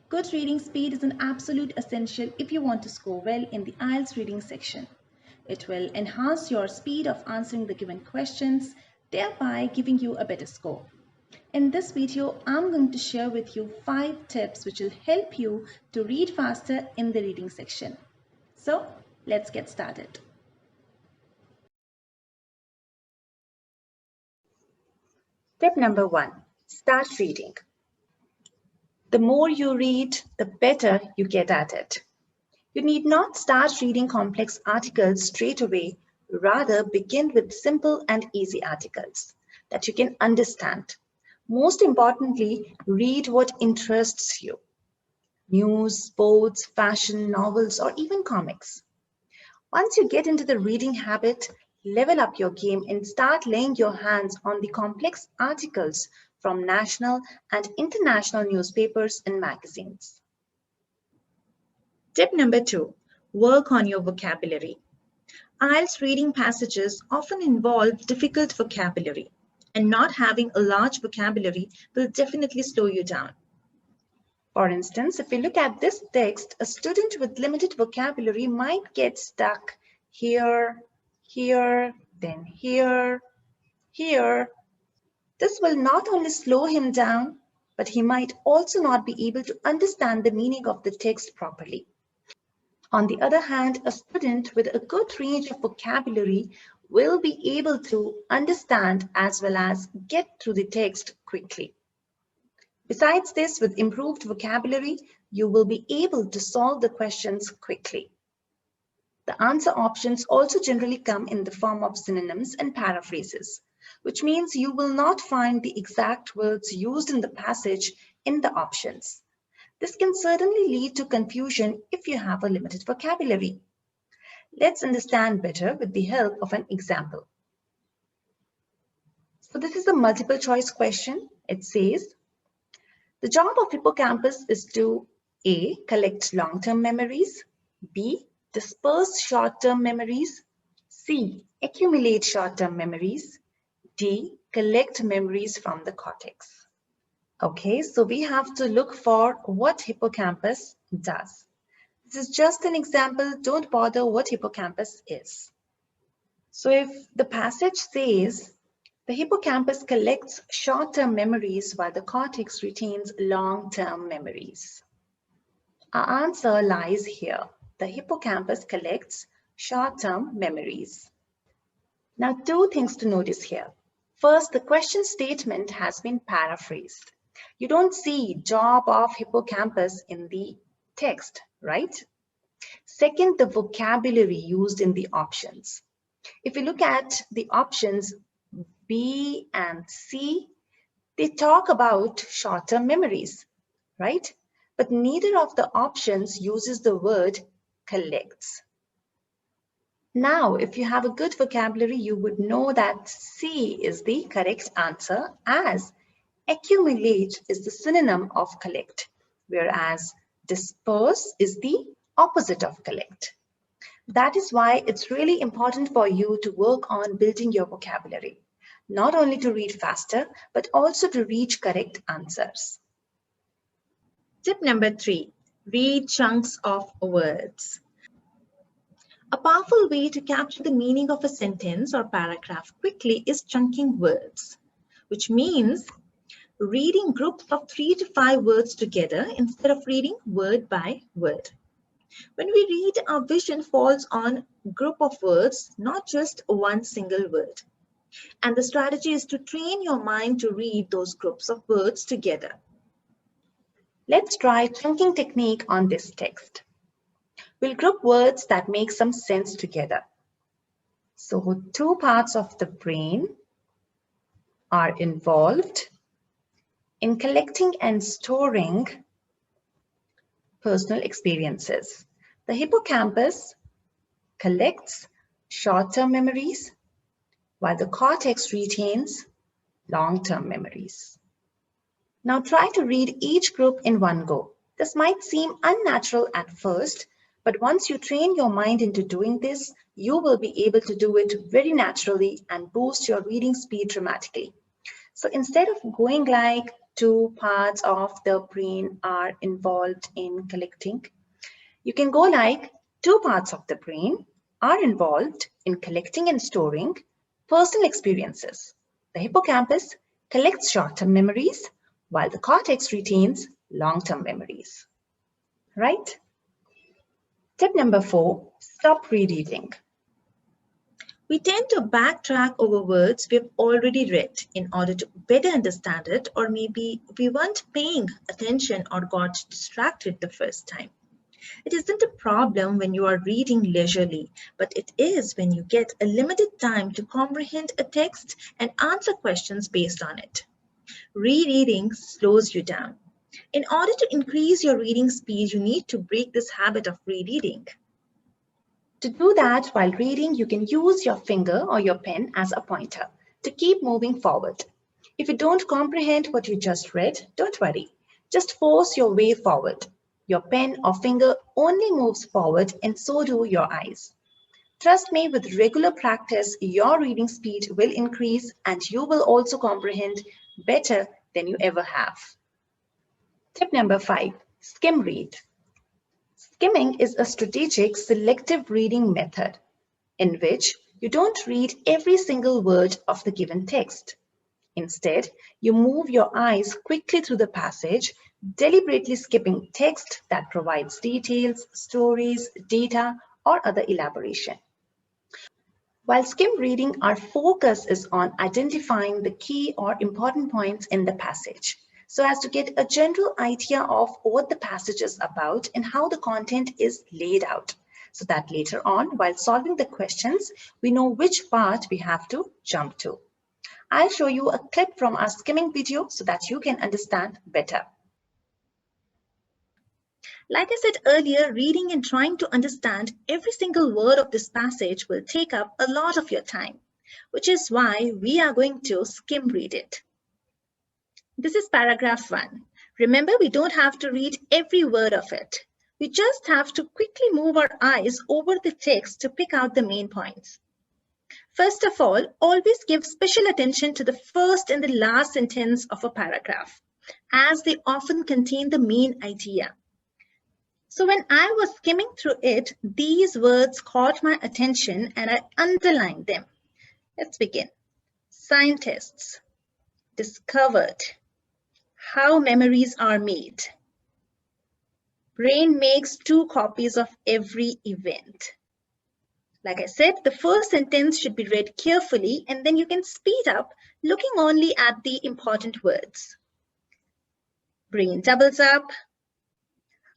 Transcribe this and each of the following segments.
Good reading speed is an absolute essential if you want to score well in the IELTS reading section. It will enhance your speed of answering the given questions, thereby giving you a better score. In this video, I'm going to share with you 5 tips which will help you to read faster in the reading section. So, let's get started. Tip number 1. Start reading. The more you read, the better you get at it. You need not start reading complex articles straight away. Rather, begin with simple and easy articles that you can understand. Most importantly, read what interests you. News, sports, fashion, novels, or even comics. Once you get into the reading habit, level up your game and start laying your hands on the complex articles from national and international newspapers and magazines. Tip number 2, work on your vocabulary. IELTS reading passages often involve difficult vocabulary, and not having a large vocabulary will definitely slow you down. For instance, if we look at this text, a student with limited vocabulary might get stuck here, here, then here, here. This will not only slow him down, but he might also not be able to understand the meaning of the text properly. On the other hand, a student with a good range of vocabulary will be able to understand as well as get through the text quickly. Besides this, with improved vocabulary, you will be able to solve the questions quickly. The answer options also generally come in the form of synonyms and paraphrases, which means you will not find the exact words used in the passage in the options. This can certainly lead to confusion if you have a limited vocabulary. Let's understand better with the help of an example. So this is a multiple choice question. It says, the job of hippocampus is to A. Collect long-term memories, B. Disperse short-term memories, C. Accumulate short-term memories, D. Collect memories from the cortex. Okay, so we have to look for what hippocampus does. This is just an example, don't bother what hippocampus is. So if the passage says, the hippocampus collects short-term memories while the cortex retains long-term memories. Our answer lies here. The hippocampus collects short-term memories. Now, 2 things to notice here. First, the question statement has been paraphrased. You don't see job of hippocampus in the text, right? Second, the vocabulary used in the options. If you look at the options B and C, they talk about short-term memories, right? But neither of the options uses the word collects. Now, if you have a good vocabulary, you would know that C is the correct answer, as accumulate is the synonym of collect, whereas disperse is the opposite of collect. That is why it's really important for you to work on building your vocabulary, not only to read faster, but also to reach correct answers. Tip number 3, read chunks of words. A powerful way to capture the meaning of a sentence or paragraph quickly is chunking words, which means reading groups of 3 to 5 words together instead of reading word by word. When we read, our vision falls on a group of words, not just one single word. And the strategy is to train your mind to read those groups of words together. Let's try chunking technique on this text. We'll group words that make some sense together. So 2 parts of the brain are involved in collecting and storing personal experiences. The hippocampus collects short-term memories, while the cortex retains long-term memories. Now try to read each group in one go. This might seem unnatural at first, but once you train your mind into doing this, you will be able to do it very naturally and boost your reading speed dramatically. So instead of going like two parts of the brain are involved in collecting. You can go like two parts of the brain are involved in collecting and storing personal experiences. The hippocampus collects short-term memories while the cortex retains long-term memories. Right? Tip number 4, stop rereading. We tend to backtrack over words we've already read in order to better understand it, or maybe we weren't paying attention or got distracted the first time. It isn't a problem when you are reading leisurely, but it is when you get a limited time to comprehend a text and answer questions based on it. Rereading slows you down. In order to increase your reading speed, you need to break this habit of rereading. To do that while reading, you can use your finger or your pen as a pointer to keep moving forward. If you don't comprehend what you just read, don't worry. Just force your way forward. Your pen or finger only moves forward and so do your eyes. Trust me, with regular practice, your reading speed will increase and you will also comprehend better than you ever have. Tip number 5, skim read. Skimming is a strategic selective reading method in which you don't read every single word of the given text. Instead, you move your eyes quickly through the passage, deliberately skipping text that provides details, stories, data, or other elaboration. While skim reading, our focus is on identifying the key or important points in the passage, so as to get a general idea of what the passage is about and how the content is laid out, so that later on, while solving the questions, we know which part we have to jump to. I'll show you a clip from our skimming video so that you can understand better. Like I said earlier, reading and trying to understand every single word of this passage will take up a lot of your time, which is why we are going to skim read it. This is paragraph 1. Remember, we don't have to read every word of it. We just have to quickly move our eyes over the text to pick out the main points. First of all, always give special attention to the first and the last sentence of a paragraph, as they often contain the main idea. So when I was skimming through it, these words caught my attention and I underlined them. Let's begin. Scientists discovered how memories are made. Brain makes 2 copies of every event. Like I said, the first sentence should be read carefully and then you can speed up looking only at the important words. Brain doubles up.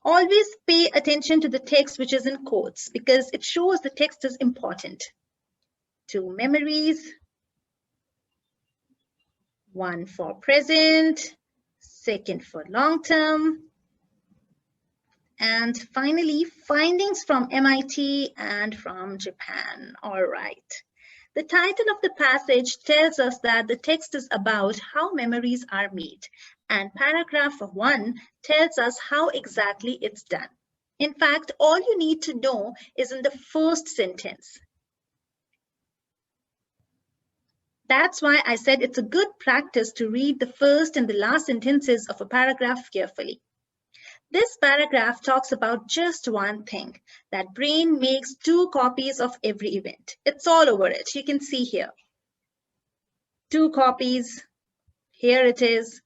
Always pay attention to the text which is in quotes because it shows the text is important. 2 memories, 1 for present, 2nd for long term, and finally findings from MIT and from Japan. All right. The title of the passage tells us that the text is about how memories are made, and paragraph 1 tells us how exactly it's done. In fact, all you need to know is in the first sentence. That's why I said it's a good practice to read the first and the last sentences of a paragraph carefully. This paragraph talks about just one thing, that brain makes 2 copies of every event. It's all over it. You can see here. 2 copies. Here it is.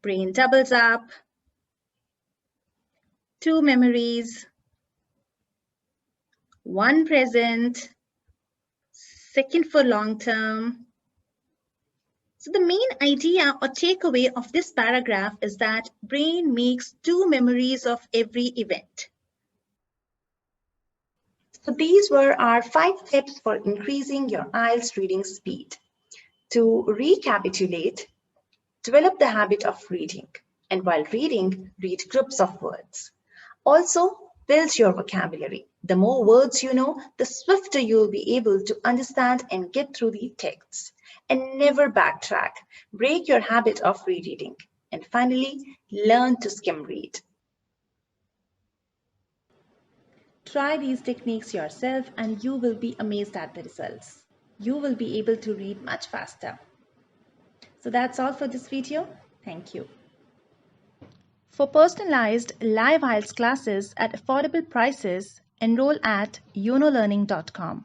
Brain doubles up. 2 memories. 1 present. 2nd for long term. So the main idea or takeaway of this paragraph is that brain makes 2 memories of every event. So these were our 5 tips for increasing your IELTS reading speed. To recapitulate, develop the habit of reading, and while reading, read groups of words. Also, build your vocabulary. The more words you know, the swifter you'll be able to understand and get through the texts. And never backtrack. Break your habit of rereading. And finally, learn to skim read. Try these techniques yourself and you will be amazed at the results. You will be able to read much faster. So that's all for this video. Thank you. For personalized live IELTS classes at affordable prices, enroll at yunolearning.com.